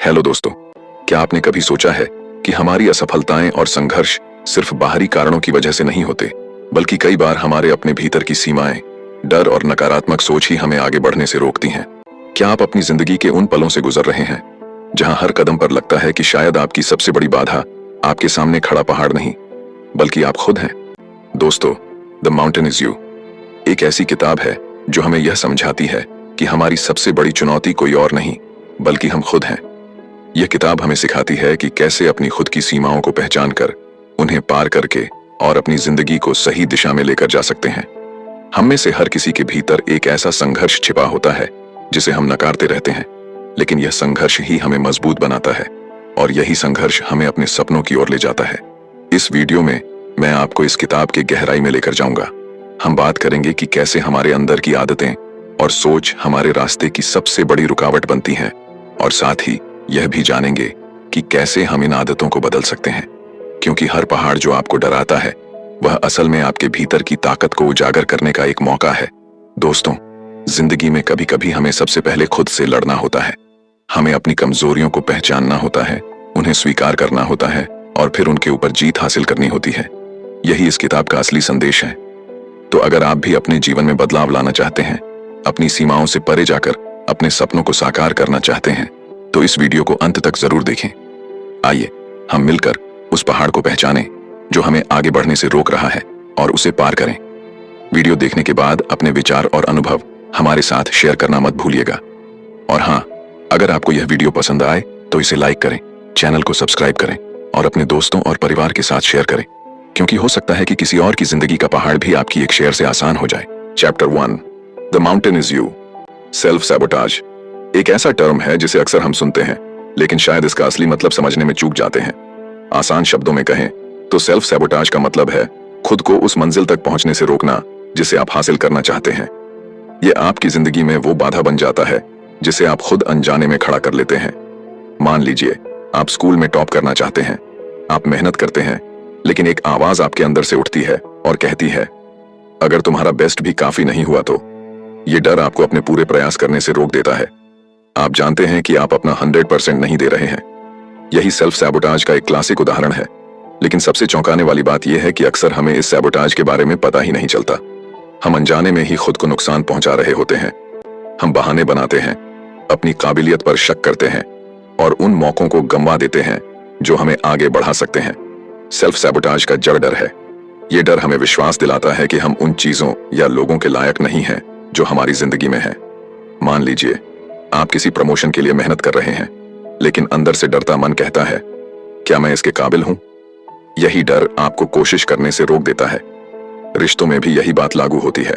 Hello दोस्तों, क्या आपने कभी सोचा है कि हमारी असफलताएं और संघर्ष सिर्फ बाहरी कारणों की वजह से नहीं होते, बल्कि कई बार हमारे अपने भीतर की सीमाएं, डर और नकारात्मक सोच ही हमें आगे बढ़ने से रोकती हैं। क्या आप अपनी जिंदगी के उन पलों से गुजर रहे हैं जहां हर कदम पर लगता है कि शायद आपकी सबसे बड़ी बाधा आपके सामने खड़ा पहाड़ नहीं, बल्कि आप खुद हैं? दोस्तों, द माउंटेन इज यू एक ऐसी किताब है जो हमें यह समझाती है कि हमारी सबसे बड़ी चुनौती कोई और नहीं, बल्कि हम खुद हैं। यह किताब हमें सिखाती है कि कैसे अपनी खुद की सीमाओं को पहचान कर, उन्हें पार करके और अपनी जिंदगी को सही दिशा में लेकर जा सकते हैं। हम में से हर किसी के भीतर एक ऐसा संघर्ष छिपा होता है जिसे हम नकारते रहते हैं, लेकिन यह संघर्ष ही हमें मजबूत बनाता है और यही संघर्ष हमें अपने सपनों की ओर ले जाता है। इस वीडियो में मैं आपको इस किताब के गहराई में लेकर जाऊंगा। हम बात करेंगे कि कैसे हमारे अंदर की आदतें और सोच हमारे रास्ते की सबसे बड़ी रुकावट बनती हैं, और साथ ही यह भी जानेंगे कि कैसे हम इन आदतों को बदल सकते हैं, क्योंकि हर पहाड़ जो आपको डराता है वह असल में आपके भीतर की ताकत को उजागर करने का एक मौका है। दोस्तों, जिंदगी में कभी कभी हमें सबसे पहले खुद से लड़ना होता है। हमें अपनी कमजोरियों को पहचानना होता है, उन्हें स्वीकार करना होता है और फिर उनके ऊपर जीत हासिल करनी होती है। यही इस किताब का असली संदेश है। तो अगर आप भी अपने जीवन में बदलाव लाना चाहते हैं, अपनी सीमाओं से परे जाकर अपने सपनों को साकार करना चाहते हैं, तो इस वीडियो को अंत तक जरूर देखें। आइए हम मिलकर उस पहाड़ को पहचानें जो हमें आगे बढ़ने से रोक रहा है और उसे पार करें। वीडियो देखने के बाद अपने विचार और अनुभव हमारे साथ शेयर करना मत भूलिएगा। और हाँ, अगर आपको यह वीडियो पसंद आए तो इसे लाइक करें, चैनल को सब्सक्राइब करें और अपने दोस्तों और परिवार के साथ शेयर करें, क्योंकि हो सकता है कि किसी और की जिंदगी का पहाड़ भी आपकी एक शेयर से आसान हो जाए। Chapter 1, the mountain is you. Self sabotage एक ऐसा टर्म है जिसे अक्सर हम सुनते हैं, लेकिन शायद इसका असली मतलब समझने में चूक जाते हैं। आसान शब्दों में कहें तो सेल्फ सैबोटाज का मतलब है खुद को उस मंजिल तक पहुंचने से रोकना जिसे आप हासिल करना चाहते हैं। यह आपकी जिंदगी में वो बाधा बन जाता है जिसे आप खुद अनजाने में खड़ा कर लेते हैं। मान लीजिए आप स्कूल में टॉप करना चाहते हैं, आप मेहनत करते हैं, लेकिन एक आवाज आपके अंदर से उठती है और कहती है, अगर तुम्हारा बेस्ट भी काफी नहीं हुआ तो। ये डर आपको अपने पूरे प्रयास करने से रोक देता है। आप जानते हैं कि आप अपना 100% नहीं दे रहे हैं। यही सेल्फ सैबोटाज का एक क्लासिक उदाहरण है। लेकिन सबसे चौंकाने वाली बात यह है कि अक्सर हमें इस सैबोटाज के बारे में पता ही नहीं चलता। हम अनजाने में ही खुद को नुकसान पहुंचा रहे होते हैं। हम बहाने बनाते हैं, अपनी काबिलियत पर शक करते हैं और उन मौकों को गंवा देते हैं जो हमें आगे बढ़ा सकते हैं। सेल्फ सैबोटाज का जड़ डर है। ये डर हमें विश्वास दिलाता है कि हम उन चीजों या लोगों के लायक नहीं हैं जो हमारी जिंदगी में है। मान लीजिए आप किसी प्रमोशन के लिए मेहनत कर रहे हैं, लेकिन अंदर से डरता मन कहता है, क्या मैं इसके काबिल हूं? यही डर आपको कोशिश करने से रोक देता है। रिश्तों में भी यही बात लागू होती है।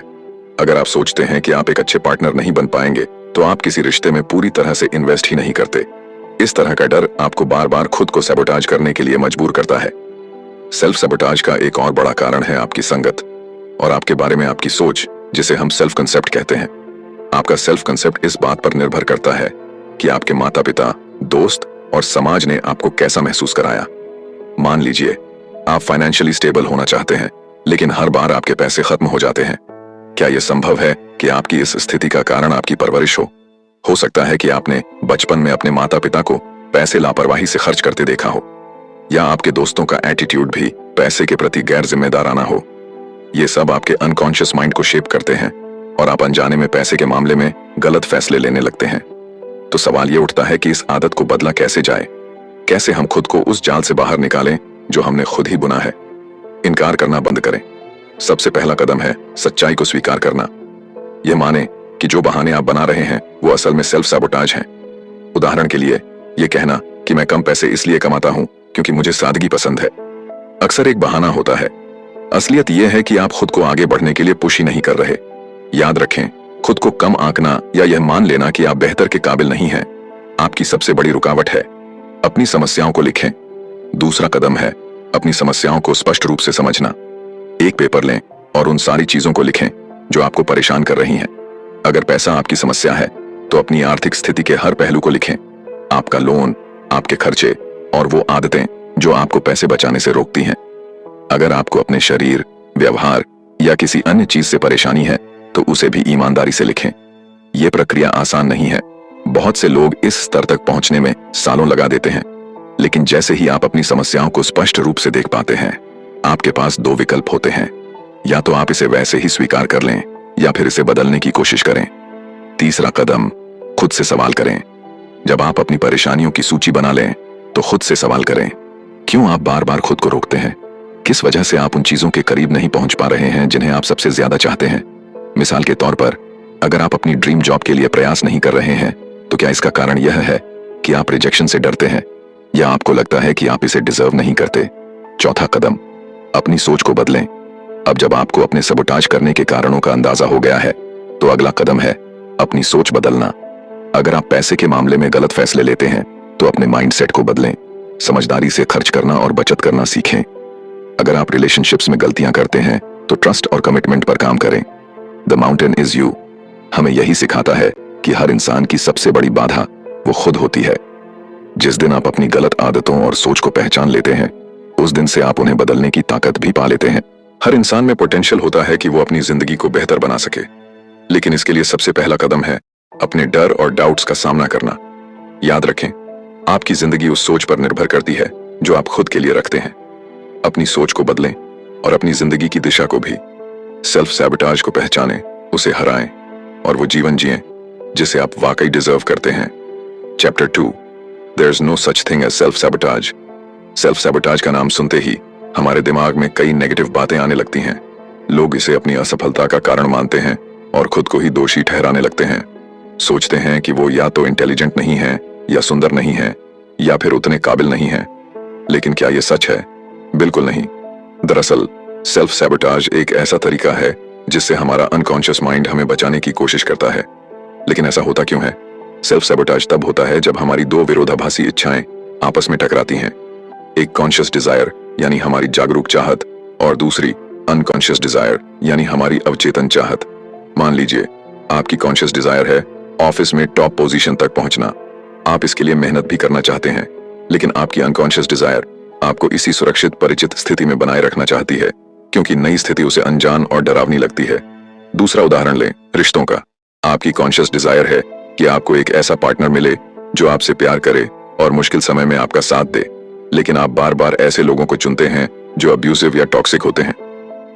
अगर आप सोचते हैं कि आप एक अच्छे पार्टनर नहीं बन पाएंगे, तो आप किसी रिश्ते में पूरी तरह से इन्वेस्ट ही नहीं करते। इस तरह का डर आपको बार बार खुद को सैबोटाज करने के लिए मजबूर करता है। सेल्फ सैबोटाज का एक और बड़ा कारण है आपकी संगत और आपके बारे में आपकी सोच, जिसे हम सेल्फ कंसेप्ट कहते हैं। आपका सेल्फ कंसेप्ट इस बात पर निर्भर करता है कि आपके माता पिता, दोस्त और समाज ने आपको कैसा महसूस कराया। मान लीजिए आप फाइनेंशियली स्टेबल होना चाहते हैं, लेकिन हर बार आपके पैसे खत्म हो जाते हैं। क्या यह संभव है कि आपकी इस स्थिति का कारण आपकी परवरिश हो? हो सकता है कि आपने बचपन में अपने माता पिता को पैसे लापरवाही से खर्च करते देखा हो, या आपके दोस्तों का एटीट्यूड भी पैसे के प्रति गैर जिम्मेदाराना हो। ये सब आपके अनकॉन्शियस माइंड को शेप करते हैं और आप अनजाने में पैसे के मामले में गलत फैसले लेने लगते हैं। तो सवाल ये उठता है कि इस आदत को बदला कैसे जाए? कैसे हम खुद को उस जाल से बाहर निकालें जो हमने खुद ही बुना है? इनकार करना बंद करें। सबसे पहला कदम है सच्चाई को स्वीकार करना। यह माने कि जो बहाने आप बना रहे हैं वो असल में सेल्फ सैबोटाज हैं। उदाहरण के लिए यह कहना कि मैं कम पैसे इसलिए कमाता हूं क्योंकि मुझे सादगी पसंद है, अक्सर एक बहाना होता है। असलियत यह है कि आप खुद को आगे बढ़ने के लिए पुश ही नहीं कर रहे। याद रखें, खुद को कम आंकना या यह मान लेना कि आप बेहतर के काबिल नहीं हैं, आपकी सबसे बड़ी रुकावट है। अपनी समस्याओं को लिखें। दूसरा कदम है अपनी समस्याओं को स्पष्ट रूप से समझना। एक पेपर लें और उन सारी चीजों को लिखें जो आपको परेशान कर रही हैं। अगर पैसा आपकी समस्या है तो अपनी आर्थिक स्थिति के हर पहलू को लिखें। आपका लोन, आपके खर्चे और वो आदतें जो आपको पैसे बचाने से रोकती हैं। अगर आपको अपने शरीर, व्यवहार या किसी अन्य चीज से परेशानी है तो उसे भी ईमानदारी से लिखें। यह प्रक्रिया आसान नहीं है, बहुत से लोग इस स्तर तक पहुंचने में सालों लगा देते हैं, लेकिन जैसे ही आप अपनी समस्याओं को स्पष्ट रूप से देख पाते हैं, आपके पास दो विकल्प होते हैं। या तो आप इसे वैसे ही स्वीकार कर लें या फिर इसे बदलने की कोशिश करें। तीसरा कदम, खुद से सवाल करें। जब आप अपनी परेशानियों की सूची बना लें तो खुद से सवाल करें, क्यों आप बार बार खुद को रोकते हैं? किस वजह से आप उन चीजों के करीब नहीं पहुंच पा रहे हैं जिन्हें आप सबसे ज्यादा चाहते हैं? मिसाल के तौर पर, अगर आप अपनी ड्रीम जॉब के लिए प्रयास नहीं कर रहे हैं तो क्या इसका कारण यह है कि आप रिजेक्शन से डरते हैं या आपको लगता है कि आप इसे डिजर्व नहीं करते? चौथा कदम, अपनी सोच को बदलें। अब जब आपको अपने सबोटाज करने के कारणों का अंदाजा हो गया है तो अगला कदम है अपनी सोच बदलना। अगर आप पैसे के मामले में गलत फैसले लेते हैं तो अपने माइंडसेट को बदलें। समझदारी से खर्च करना और बचत करना सीखें। अगर आप रिलेशनशिप्स में गलतियां करते हैं तो ट्रस्ट और कमिटमेंट पर काम करें। द माउंटेन इज यू हमें यही सिखाता है कि हर इंसान की सबसे बड़ी बाधा वो खुद होती है। जिस दिन आप अपनी गलत आदतों और सोच को पहचान लेते हैं, उस दिन से आप उन्हें बदलने की ताकत भी पा लेते हैं। हर इंसान में पोटेंशियल होता है कि वो अपनी जिंदगी को बेहतर बना सके, लेकिन इसके लिए सबसे पहला कदम है अपने डर और डाउट्स का सामना करना। याद रखें, आपकी जिंदगी उस सोच पर निर्भर करती है जो आप खुद के लिए रखते हैं। अपनी सोच को बदलें और अपनी जिंदगी की दिशा को भी। सेल्फ सैबोटाज को पहचानें, उसे हराएं और वो जीवन जिएं जिसे आप वाकई डिजर्व करते हैं। Chapter 2, there is no such thing as self sabotage. Self sabotage का नाम सुनते ही हमारे दिमाग में कई नेगेटिव बातें आने लगती हैं। लोग इसे अपनी असफलता का कारण मानते हैं और खुद को ही दोषी ठहराने लगते हैं। सोचते हैं कि वो या तो इंटेलिजेंट नहीं है या सुंदर नहीं है या फिर उतने काबिल नहीं है। लेकिन क्या ये सच है? बिल्कुल नहीं। दरअसल सेल्फ सैबोटाज एक ऐसा तरीका है जिससे हमारा अनकॉन्शियस माइंड हमें बचाने की कोशिश करता है। लेकिन ऐसा होता क्यों है? सेल्फ सैबोटाज तब होता है जब हमारी दो विरोधाभासी इच्छाएं आपस में टकराती हैं। एक कॉन्शियस डिजायर यानी हमारी जागरूक चाहत और दूसरी अनकॉन्शियस डिजायर यानी हमारी अवचेतन चाहत। मान लीजिए आपकी कॉन्शियस डिजायर है ऑफिस में टॉप पोजीशन तक पहुंचना। आप इसके लिए मेहनत भी करना चाहते हैं, लेकिन आपकी अनकॉन्शियस डिजायर आपको इसी सुरक्षित परिचित स्थिति में बनाए रखना चाहती है, क्योंकि नई स्थिति उसे अनजान और डरावनी लगती है। दूसरा उदाहरण लें, रिश्तों का। आपकी कॉन्शियस डिजायर है कि आपको एक ऐसा पार्टनर मिले जो आपसे प्यार करे और मुश्किल समय में आपका साथ दे, लेकिन आप बार बार ऐसे लोगों को चुनते हैं जो अब्यूसिव या टॉक्सिक होते हैं।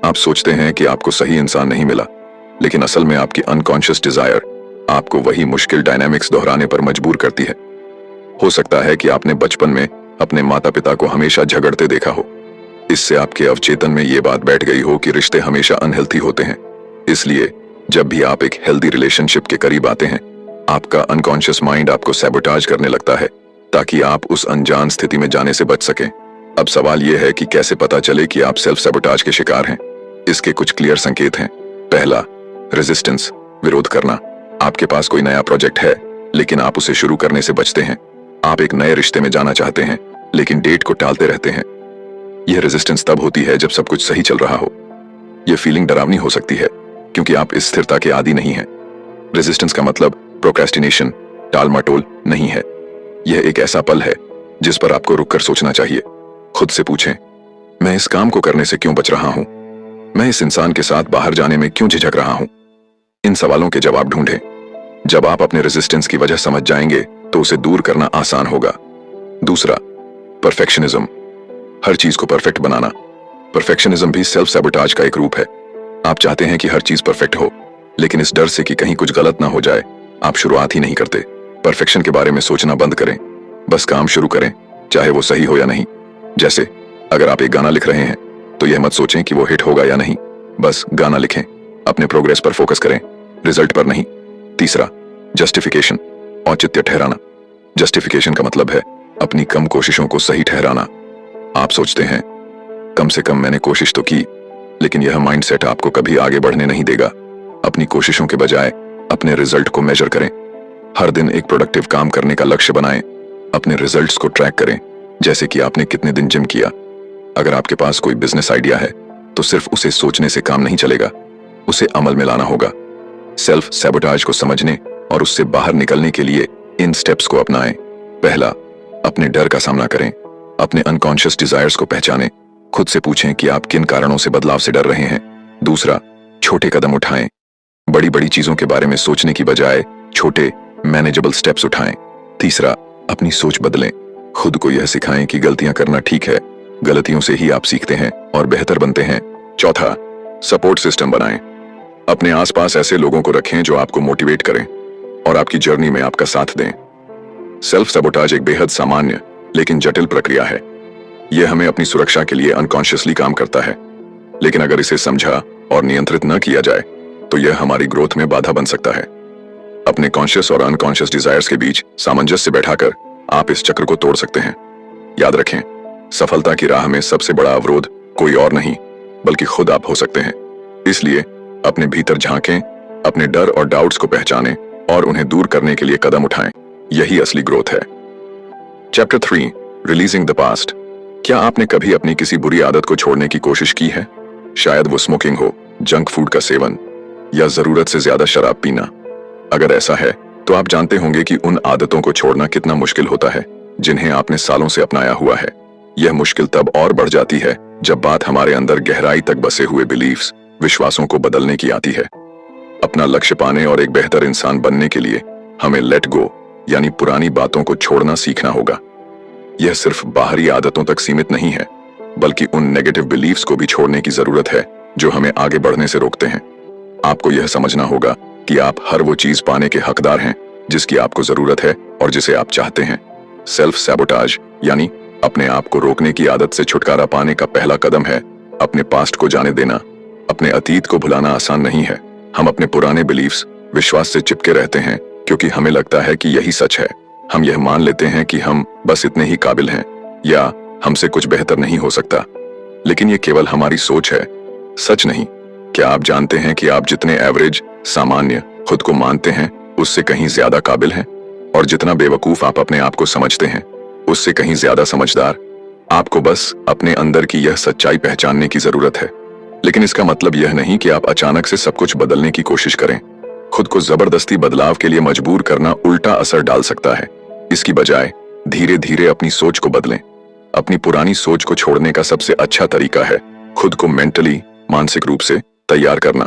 आप सोचते हैं कि आपको सही इंसान नहीं मिला, लेकिन असल में आपकी अनकॉन्शियस डिजायर आपको वही मुश्किल डायनामिक्स दोहराने पर मजबूर करती है। हो सकता है कि आपने बचपन में अपने माता पिता को हमेशा झगड़ते देखा हो। इससे आपके अवचेतन में ये बात बैठ गई हो कि रिश्ते हमेशा अनहेल्थी होते हैं। इसलिए जब भी आप एक हेल्दी रिलेशनशिप के करीब आते हैं, आपका अनकॉन्शियस माइंड आपको सैबोटाज करने लगता है ताकि आप उस अनजान स्थिति में जाने से बच सकें। अब सवाल यह है कि कैसे पता चले कि आप सेल्फ सैबोटाज के शिकार हैं। इसके कुछ क्लियर संकेत हैं। पहला, रेजिस्टेंस, विरोध करना। आपके पास कोई नया प्रोजेक्ट है लेकिन आप उसे शुरू करने से बचते हैं। आप एक नए रिश्ते में जाना चाहते हैं लेकिन डेट को टालते रहते हैं। यह रेजिस्टेंस तब होती है जब सब कुछ सही चल रहा हो। यह फीलिंग डरावनी हो सकती है क्योंकि आप इस स्थिरता के आदी नहीं हैं। रेजिस्टेंस का मतलब प्रोक्रेस्टिनेशन, टाल मटोल नहीं है। यह एक ऐसा पल है जिस पर आपको रुककर सोचना चाहिए। खुद से पूछें, मैं इस काम को करने से क्यों बच रहा हूं? मैं इस इंसान के साथ बाहर जाने में क्यों झिझक रहा हूं? इन सवालों के जवाब ढूंढें। जब आप अपने रेजिस्टेंस की वजह समझ जाएंगे तो उसे दूर करना आसान होगा। दूसरा, परफेक्शनिज्म, हर चीज को परफेक्ट बनाना। परफेक्शनिज्म भी सेल्फ सैबोटाज का एक रूप है। आप चाहते हैं कि हर चीज परफेक्ट हो, लेकिन इस डर से कि कहीं कुछ गलत ना हो जाए, आप शुरुआत ही नहीं करते। परफेक्शन के बारे में सोचना बंद करें, बस काम शुरू करें, चाहे वो सही हो या नहीं। जैसे अगर आप एक गाना लिख रहे हैं तो यह मत सोचें कि वो हिट होगा या नहीं, बस गाना लिखें। अपने प्रोग्रेस पर फोकस करें, रिजल्ट पर नहीं। तीसरा, जस्टिफिकेशन, औचित्य ठहराना। जस्टिफिकेशन का मतलब है अपनी कम कोशिशों को सही ठहराना। आप सोचते हैं कम से कम मैंने कोशिश तो की, लेकिन यह माइंडसेट आपको कभी आगे बढ़ने नहीं देगा। अपनी कोशिशों के बजाय अपने रिजल्ट को मेजर करें। हर दिन एक प्रोडक्टिव काम करने का लक्ष्य बनाएं। अपने रिजल्ट्स को ट्रैक करें, जैसे कि आपने कितने दिन जिम किया। अगर आपके पास कोई बिजनेस आइडिया है तो सिर्फ उसे सोचने से काम नहीं चलेगा, उसे अमल में लाना होगा। सेल्फ सैबोटाज को समझने और उससे बाहर निकलने के लिए इन स्टेप्स को अपनाएं। पहला, अपने डर का सामना करें। अपने अनकॉन्शियस डिजायर्स को पहचानें। खुद से पूछें कि आप किन कारणों से बदलाव से डर रहे हैं। दूसरा, छोटे कदम उठाएं। बड़ी बड़ी चीजों के बारे में सोचने की बजाय छोटे मैनेजेबल स्टेप्स उठाएं। तीसरा, अपनी सोच बदलें। खुद को यह सिखाएं कि गलतियां करना ठीक है, गलतियों से ही आप सीखते हैं और बेहतर बनते हैं। चौथा, सपोर्ट सिस्टम बनाएं। अपने आसपास ऐसे लोगों को रखें जो आपको मोटिवेट करें और आपकी जर्नी में आपका साथ दें। सेल्फ सबोटाज एक बेहद सामान्य लेकिन जटिल प्रक्रिया है। यह हमें अपनी सुरक्षा के लिए अनकॉन्शियसली काम करता है, लेकिन अगर इसे समझा और नियंत्रित न किया जाए तो यह हमारी ग्रोथ में बाधा बन सकता है। अपने कॉन्शियस और अनकॉन्शियस डिजायर्स के बीच सामंजस्य बैठाकर आप इस चक्र को तोड़ सकते हैं। याद रखें, सफलता की राह में सबसे बड़ा अवरोध कोई और नहीं बल्कि खुद आप हो सकते हैं। इसलिए अपने भीतर झांकें, अपने डर और डाउट्स को पहचानें और उन्हें दूर करने के लिए कदम उठाएं। यही असली ग्रोथ है। Chapter 3, releasing the past. क्या आपने कभी अपनी किसी बुरी आदत को छोड़ने की कोशिश की है? शायद वो स्मोकिंग हो, जंक फूड का सेवन या जरूरत से ज्यादा शराब पीना। अगर ऐसा है तो आप जानते होंगे कि उन आदतों को छोड़ना कितना मुश्किल होता है जिन्हें आपने सालों से अपनाया हुआ है। यह मुश्किल तब और बढ़ जाती है जब बात हमारे अंदर गहराई तक बसे हुए बिलीफ्स, विश्वासों को बदलने की आती है। अपना लक्ष्य पाने और एक बेहतर इंसान बनने के लिए हमें लेट गो यानी पुरानी बातों को छोड़ना सीखना होगा। यह सिर्फ बाहरी आदतों तक सीमित नहीं है, बल्कि उन नेगेटिव बिलीफ्स को भी छोड़ने की जरूरत है जो हमें आगे बढ़ने से रोकते हैं। आपको यह समझना होगा कि आप हर वो चीज पाने के हकदार हैं जिसकी आपको जरूरत है और जिसे आप चाहते हैं। सेल्फ सैबोटाज यानी अपने आप को रोकने की आदत से छुटकारा पाने का पहला कदम है अपने पास्ट को जाने देना। अपने अतीत को भुलाना आसान नहीं है। हम अपने पुराने बिलीफ्स, विश्वास से चिपके रहते हैं क्योंकि हमें लगता है कि यही सच है। हम यह मान लेते हैं कि हम बस इतने ही काबिल हैं या हमसे कुछ बेहतर नहीं हो सकता, लेकिन यह केवल हमारी सोच है, सच नहीं। क्या आप जानते हैं कि आप जितने एवरेज, सामान्य खुद को मानते हैं उससे कहीं ज्यादा काबिल हैं, और जितना बेवकूफ आप अपने आप को समझते हैं उससे कहीं ज्यादा समझदार। आपको बस अपने अंदर की यह सच्चाई पहचानने की जरूरत है। लेकिन इसका मतलब यह नहीं कि आप अचानक से सब कुछ बदलने की कोशिश करें। खुद को जबरदस्ती बदलाव के लिए मजबूर करना उल्टा असर डाल सकता है। इसकी बजाय धीरे धीरे अपनी सोच को बदलें। अपनी पुरानी सोच को छोड़ने का सबसे अच्छा तरीका है खुद को मेंटली, मानसिक रूप से तैयार करना।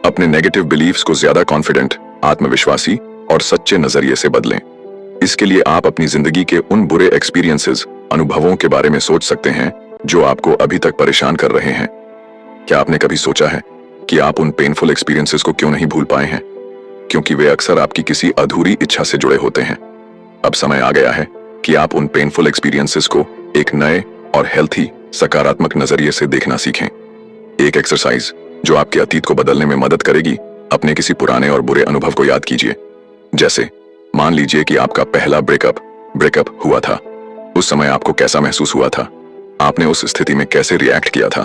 अपने नेगेटिव बिलीफ्स को ज्यादा कॉन्फिडेंट, आत्मविश्वासी और सच्चे नजरिए से बदलें। इसके लिए आप अपनी जिंदगी के उन बुरे एक्सपीरियंसेस, अनुभवों के बारे में सोच सकते हैं जो आपको अभी तक परेशान कर रहे हैं। क्या आपने कभी सोचा है कि आप उन पेनफुल एक्सपीरियंसेस को क्यों नहीं भूल पाए हैं? क्योंकि वे अक्सर आपकी किसी अधूरी इच्छा से जुड़े होते हैं। अब समय आ गया है कि आप उन पेनफुल एक्सपीरियंसेस को एक नए और हेल्थी, सकारात्मक नजरिए से देखना सीखें। एक एक्सरसाइज जो आपके अतीत को बदलने में मदद करेगी, अपने किसी पुराने और बुरे अनुभव को याद कीजिए। जैसे मान लीजिए कि आपका पहला ब्रेकअप हुआ था। उस समय आपको कैसा महसूस हुआ था? आपने उस स्थिति में कैसे रिएक्ट किया था?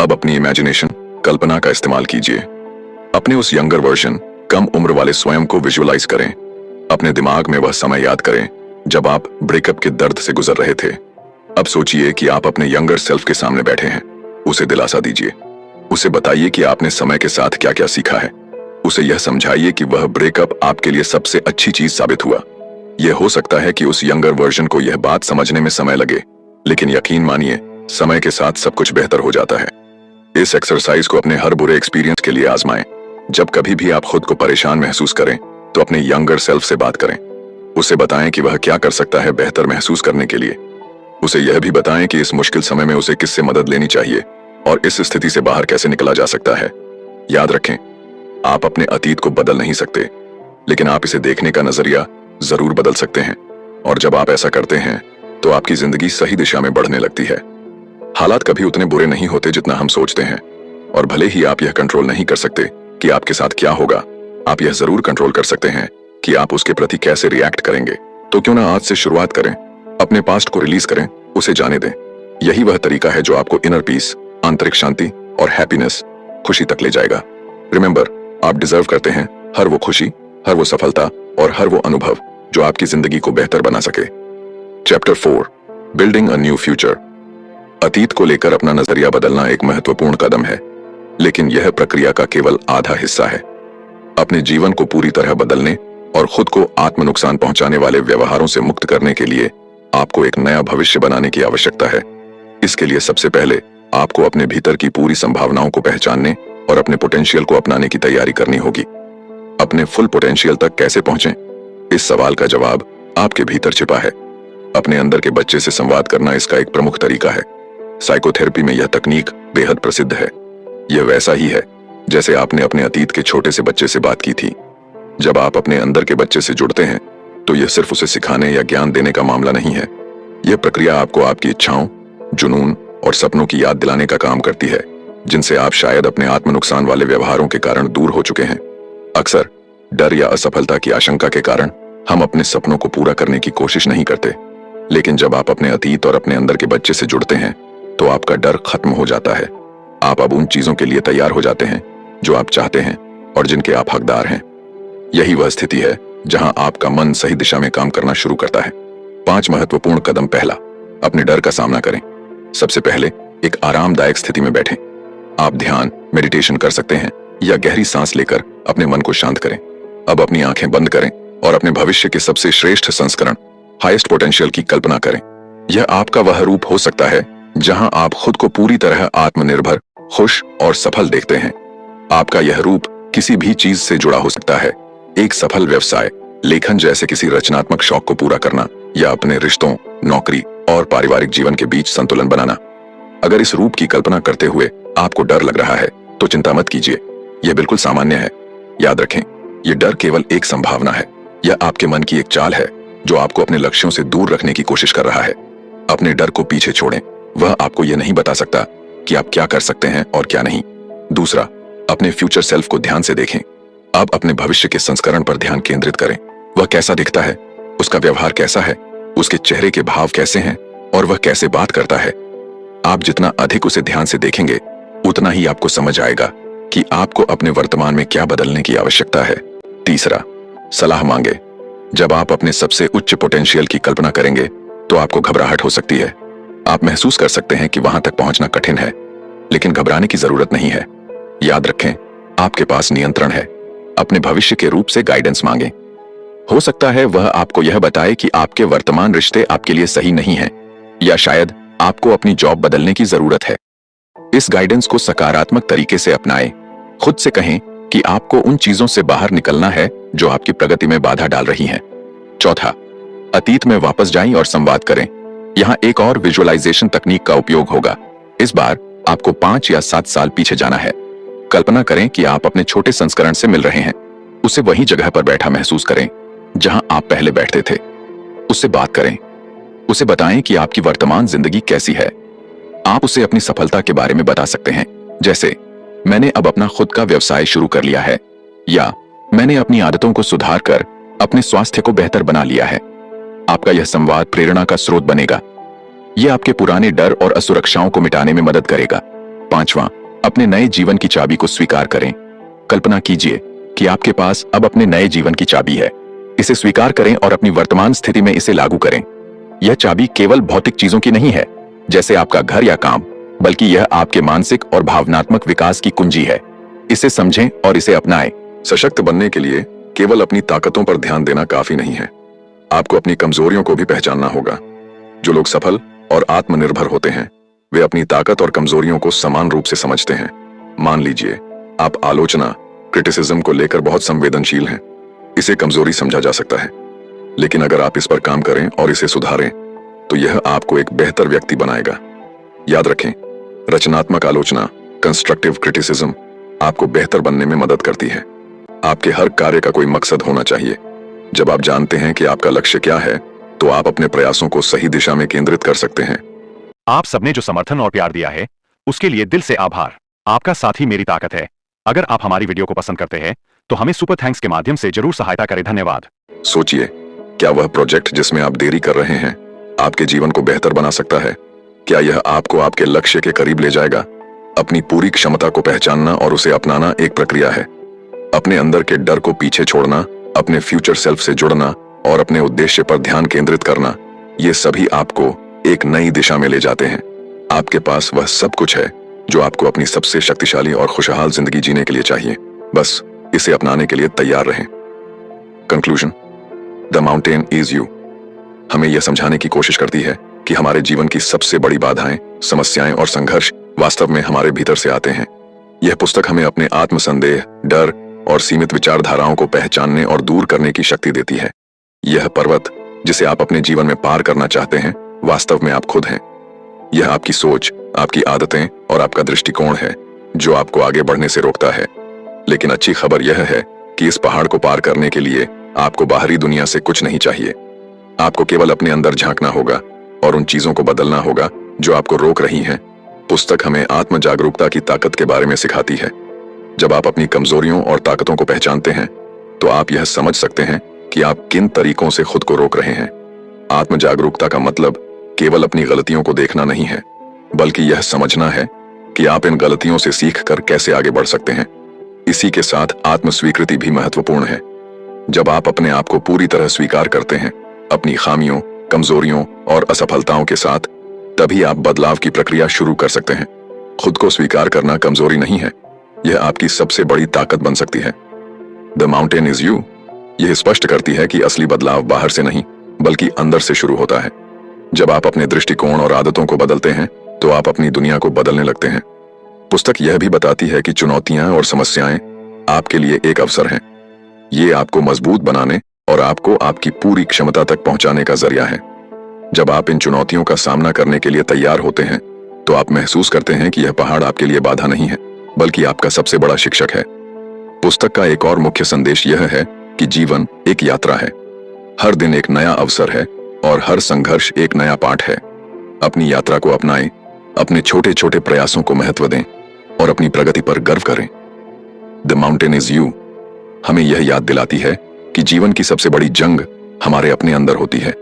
अब अपनी इमेजिनेशन, कल्पना का इस्तेमाल कीजिए। अपने उस यंगर वर्जन, कम उम्र वाले स्वयं को विजुअलाइज करें। अपने दिमाग में वह समय याद करें जब आप ब्रेकअप के दर्द से गुजर रहे थे। अब सोचिए कि आप अपने यंगर सेल्फ के सामने बैठे हैं। उसे दिलासा दीजिए। उसे बताइए कि आपने समय के साथ क्या क्या सीखा है। उसे यह समझाइए कि वह ब्रेकअप आपके लिए सबसे अच्छी चीज साबित हुआ। यह हो सकता है कि उस यंगर वर्जन को यह बात समझने में समय लगे, लेकिन यकीन मानिए, समय के साथ सब कुछ बेहतर हो जाता है। इस एक्सरसाइज को अपने हर बुरे एक्सपीरियंस के लिए आजमाएं। जब कभी भी आप खुद को परेशान महसूस करें तो अपने यंगर सेल्फ से बात करें। उसे बताएं कि वह क्या कर सकता है बेहतर महसूस करने के लिए। उसे यह भी बताएं कि इस मुश्किल समय में उसे किससे मदद लेनी चाहिए और इस स्थिति से बाहर कैसे निकला जा सकता है। याद रखें, आप अपने अतीत को बदल नहीं सकते, लेकिन आप इसे देखने का नजरिया जरूर बदल सकते हैं। और जब आप ऐसा करते हैं तो आपकी जिंदगी सही दिशा में बढ़ने लगती है। हालात कभी उतने बुरे नहीं होते जितना हम सोचते हैं, और भले ही आप यह कंट्रोल नहीं कर सकते कि आपके साथ क्या होगा, आप यह जरूर कंट्रोल कर सकते हैं कि आप उसके प्रति कैसे रिएक्ट करेंगे। तो क्यों ना आज से शुरुआत करें, अपने पास्ट को रिलीज करें, उसे जाने दें। यही वह तरीका है जो आपको इनर पीस, आंतरिक शांति और हैप्पीनेस, खुशी तक ले जाएगा। रिमेंबर, आप डिजर्व करते हैं हर वो खुशी, हर वो सफलता और हर वो अनुभव जो आपकी जिंदगी को बेहतर बना सके। Chapter 4, building a new future. अतीत को लेकर अपना नजरिया बदलना एक महत्वपूर्ण कदम है, लेकिन यह प्रक्रिया का केवल आधा हिस्सा है। अपने जीवन को पूरी तरह बदलने और खुद को आत्म नुकसान पहुंचाने वाले व्यवहारों से मुक्त करने के लिए आपको एक नया भविष्य बनाने की आवश्यकता है। इसके लिए सबसे पहले आपको अपने भीतर की पूरी संभावनाओं को पहचानने और अपने पोटेंशियल को अपनाने की तैयारी करनी होगी। अपने फुल पोटेंशियल तक कैसे पहुंचें? इस सवाल का जवाब आपके भीतर छिपा है। अपने अंदर के बच्चे से संवाद करना इसका एक प्रमुख तरीका है। साइकोथेरेपी में यह तकनीक बेहद प्रसिद्ध है। यह वैसा ही है जैसे आपने अपने अतीत के छोटे से बच्चे से बात की थी। जब आप अपने अंदर के बच्चे से जुड़ते हैं तो यह सिर्फ उसे सिखाने या ज्ञान देने का मामला नहीं है। यह प्रक्रिया आपको आपकी इच्छाओं, जुनून और सपनों की याद दिलाने का काम करती है, जिनसे आप शायद अपने आत्म नुकसान वाले व्यवहारों के कारण दूर हो चुके हैं। अक्सर डर या असफलता की आशंका के कारण हम अपने सपनों को पूरा करने की कोशिश नहीं करते, लेकिन जब आप अपने अतीत और अपने अंदर के बच्चे से जुड़ते हैं तो आपका डर खत्म हो जाता है। आप अब उन चीजों के लिए तैयार हो जाते हैं जो आप चाहते हैं और जिनके आप हकदार हैं। यही वह स्थिति है जहां आपका मन सही दिशा में काम करना शुरू करता है। 5 महत्वपूर्ण कदम। पहला, अपने डर का सामना करें। सबसे पहले एक आरामदायक स्थिति में बैठें। आप ध्यान, मेडिटेशन कर सकते हैं या गहरी सांस लेकर अपने मन को शांत करें। अब अपनी आंखें बंद करें और अपने भविष्य के सबसे श्रेष्ठ संस्करण, हाईएस्ट पोटेंशियल की कल्पना करें। यह आपका वह रूप हो सकता है जहां आप खुद को पूरी तरह आत्मनिर्भर, खुश और सफल देखते हैं। आपका यह रूप किसी भी चीज से जुड़ा हो सकता है। एक सफल व्यवसाय, लेखन जैसे किसी रचनात्मक शौक को पूरा करना, या अपने रिश्तों, नौकरी और पारिवारिक जीवन के बीच संतुलन बनाना। अगर इस रूप की कल्पना करते हुए आपको डर लग रहा है तो चिंता मत कीजिए, यह बिल्कुल सामान्य है। याद रखें, यह डर केवल एक संभावना है। यह आपके मन की एक चाल है जो आपको अपने लक्ष्यों से दूर रखने की कोशिश कर रहा है। अपने डर को पीछे छोड़ें, वह आपको यह नहीं बता सकता कि आप क्या कर सकते हैं और क्या नहीं। दूसरा, अपने फ्यूचर सेल्फ को ध्यान से देखें। अब अपने भविष्य के संस्करण पर ध्यान केंद्रित करें। वह कैसा दिखता है, उसका व्यवहार कैसा है, उसके चेहरे के भाव कैसे हैं और वह कैसे बात करता है। आप जितना अधिक उसे ध्यान से देखेंगे उतना ही आपको समझ आएगा कि आपको अपने वर्तमान में क्या बदलने की आवश्यकता है। तीसरा, सलाह मांगे। जब आप अपने सबसे उच्च पोटेंशियल की कल्पना करेंगे तो आपको घबराहट हो सकती है। आप महसूस कर सकते हैं कि वहां तक पहुंचना कठिन है, लेकिन घबराने की जरूरत नहीं है। याद रखें, आपके पास नियंत्रण है। अपने भविष्य के रूप से गाइडेंस मांगे। हो सकता है वह आपको यह बताए कि आपके वर्तमान रिश्ते आपके लिए सही नहीं हैं, या शायद आपको अपनी जॉब बदलने की जरूरत है। इस गाइडेंस को सकारात्मक तरीके से अपनाएं। खुद से कहें कि आपको उन चीजों से बाहर निकलना है जो आपकी प्रगति में बाधा डाल रही हैं। चौथा, अतीत में वापस जाएं और संवाद करें। यहां एक और विजुअलाइजेशन तकनीक का उपयोग होगा। इस बार आपको 5 या 7 साल पीछे जाना है। कल्पना करें कि आप अपने छोटे संस्करण से मिल रहे हैं। उसे वही जगह पर बैठा महसूस करें जहां आप पहले बैठते थे। उससे बात करें। उसे बताएं कि आपकी वर्तमान जिंदगी कैसी है। आप उसे अपनी सफलता के बारे में बता सकते हैं, जैसे मैंने अब अपना खुद का व्यवसाय शुरू कर लिया है, या मैंने अपनी आदतों को सुधार कर अपने स्वास्थ्य को बेहतर बना लिया है। आपका यह संवाद प्रेरणा का स्रोत बनेगा। यह आपके पुराने डर और असुरक्षाओं को मिटाने में मदद करेगा। पांचवां, अपने नए जीवन की चाबी को स्वीकार करें। कल्पना कीजिए कि आपके पास अब अपने नए जीवन की चाबी है। इसे स्वीकार करें और अपनी वर्तमान स्थिति में इसे लागू करें। यह चाबी केवल भौतिक चीजों की नहीं है, जैसे आपका घर या काम, बल्कि यह आपके मानसिक और भावनात्मक विकास की कुंजी है। इसे समझें और इसे अपनाएं। सशक्त बनने के लिए केवल अपनी ताकतों पर ध्यान देना काफी नहीं है, आपको अपनी कमजोरियों को भी पहचानना होगा। जो लोग सफल और आत्मनिर्भर होते हैं वे अपनी ताकत और कमजोरियों को समान रूप से समझते हैं। मान लीजिए आप आलोचना, क्रिटिसिज्म को लेकर बहुत संवेदनशील हैं। इसे कमजोरी समझा जा सकता है, लेकिन अगर आप इस पर काम करें और इसे सुधारें तो यह आपको एक बेहतर व्यक्ति बनाएगा। याद रखें, रचनात्मक आलोचना, कंस्ट्रक्टिव क्रिटिसिज्म आपको बेहतर बनने में मदद करती है। आपके हर कार्य का कोई मकसद होना चाहिए। जब आप जानते हैं कि आपका लक्ष्य क्या है तो आप अपने प्रयासों को सही दिशा में केंद्रित कर सकते हैं। आप सबने जो समर्थन और प्यार दिया है उसके लिए दिल से आभार। आपका साथ ही मेरी ताकत है। अगर आप हमारी वीडियो को पसंद करते हैं तो हमें सुपर थैंक्स के माध्यम से जरूर सहायता करें। धन्यवाद। सोचिए, क्या वह प्रोजेक्ट जिसमें आप देरी कर रहे हैं आपके जीवन को बेहतर बना सकता है? क्या यह आपको आपके लक्ष्य के करीब ले जाएगा? अपनी पूरी क्षमता को पहचानना और उसे अपनाना एक प्रक्रिया है। अपने अंदर के डर को पीछे छोड़ना, अपने फ्यूचर सेल्फ से जुड़ना और अपने उद्देश्य पर ध्यान केंद्रित करना, ये सभी आपको एक नई दिशा में ले जाते हैं। आपके पास वह सब कुछ है जो आपको अपनी सबसे शक्तिशाली और खुशहाल जिंदगी जीने के लिए चाहिए। बस इसे अपनाने के लिए तैयार रहें। Conclusion, the mountain is you हमें यह समझाने की कोशिश करती है कि हमारे जीवन की सबसे बड़ी बाधाएं, समस्याएं और संघर्ष वास्तव में हमारे भीतर से आते हैं। यह पुस्तक हमें अपने आत्मसंदेह, डर और सीमित विचारधाराओं को पहचानने और दूर करने की शक्ति देती है। यह पर्वत जिसे आप अपने जीवन में पार करना चाहते हैं, वास्तव में आप खुद हैं। यह आपकी सोच, आपकी आदतें और आपका दृष्टिकोण है जो आपको आगे बढ़ने से रोकता है। लेकिन अच्छी खबर यह है कि इस पहाड़ को पार करने के लिए आपको बाहरी दुनिया से कुछ नहीं चाहिए। आपको केवल अपने अंदर झांकना होगा और उन चीजों को बदलना होगा जो आपको रोक रही हैं। पुस्तक हमें आत्म जागरूकता की ताकत के बारे में सिखाती है। जब आप अपनी कमजोरियों और ताकतों को पहचानते हैं तो आप यह समझ सकते हैं कि आप किन तरीकों से खुद को रोक रहे हैं। आत्म जागरूकता का मतलब केवल अपनी गलतियों को देखना नहीं है, बल्कि यह समझना है कि आप इन गलतियों से सीखकर कैसे आगे बढ़ सकते हैं। इसी के साथ आत्म स्वीकृति भी महत्वपूर्ण है। जब आप अपने आप को पूरी तरह स्वीकार करते हैं, अपनी खामियों, कमजोरियों और असफलताओं के साथ, तभी आप बदलाव की प्रक्रिया शुरू कर सकते हैं। खुद को स्वीकार करना कमजोरी नहीं है, यह आपकी सबसे बड़ी ताकत बन सकती है। द माउंटेन इज यू यह स्पष्ट करती है कि असली बदलाव बाहर से नहीं बल्कि अंदर से शुरू होता है। जब आप अपने दृष्टिकोण और आदतों को बदलते हैं तो आप अपनी दुनिया को बदलने लगते हैं। पुस्तक यह भी बताती है कि चुनौतियां और समस्याएं आपके लिए एक अवसर हैं। ये आपको मजबूत बनाने और आपको आपकी पूरी क्षमता तक पहुंचाने का जरिया है। जब आप इन चुनौतियों का सामना करने के लिए तैयार होते हैं तो आप महसूस करते हैं कि यह पहाड़ आपके लिए बाधा नहीं है बल्कि आपका सबसे बड़ा शिक्षक है। पुस्तक का एक और मुख्य संदेश यह है कि जीवन एक यात्रा है। हर दिन एक नया अवसर है और हर संघर्ष एक नया पाठ है। अपनी यात्रा को अपनाएं, अपने छोटे छोटे प्रयासों को महत्व दें और अपनी प्रगति पर गर्व करें। द माउंटेन इज यू हमें यह याद दिलाती है कि जीवन की सबसे बड़ी जंग हमारे अपने अंदर होती है।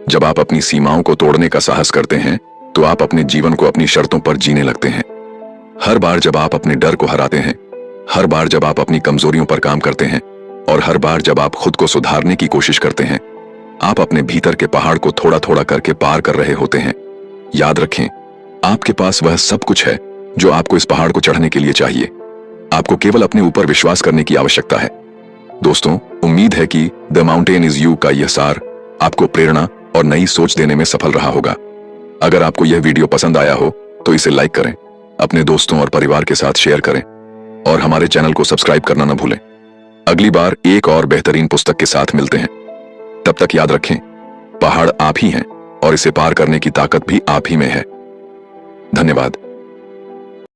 जब आप अपनी सीमाओं को तोड़ने का साहस करते हैं तो आप अपने जीवन को अपनी शर्तों पर जीने लगते हैं। हर बार जब आप अपने डर को हराते हैं, हर बार जब आप अपनी कमजोरियों पर काम करते हैं और हर बार जब आप खुद को सुधारने की कोशिश करते हैं, आप अपने भीतर के पहाड़ को थोड़ा थोड़ा करके पार कर रहे होते हैं। याद रखें, आपके पास वह सब कुछ है जो आपको इस पहाड़ को चढ़ने के लिए चाहिए। आपको केवल अपने ऊपर विश्वास करने की आवश्यकता है। दोस्तों, उम्मीद है कि द माउंटेन इज यू का यह सार आपको प्रेरणा और नई सोच देने में सफल रहा होगा। अगर आपको यह वीडियो पसंद आया हो तो इसे लाइक करें, अपने दोस्तों और परिवार के साथ शेयर करें और हमारे चैनल को सब्सक्राइब करना न भूलें। अगली बार एक और बेहतरीन पुस्तक के साथ मिलते हैं। तब तक याद रखें, पहाड़ आप ही हैं और इसे पार करने की ताकत भी आप ही में है। धन्यवाद।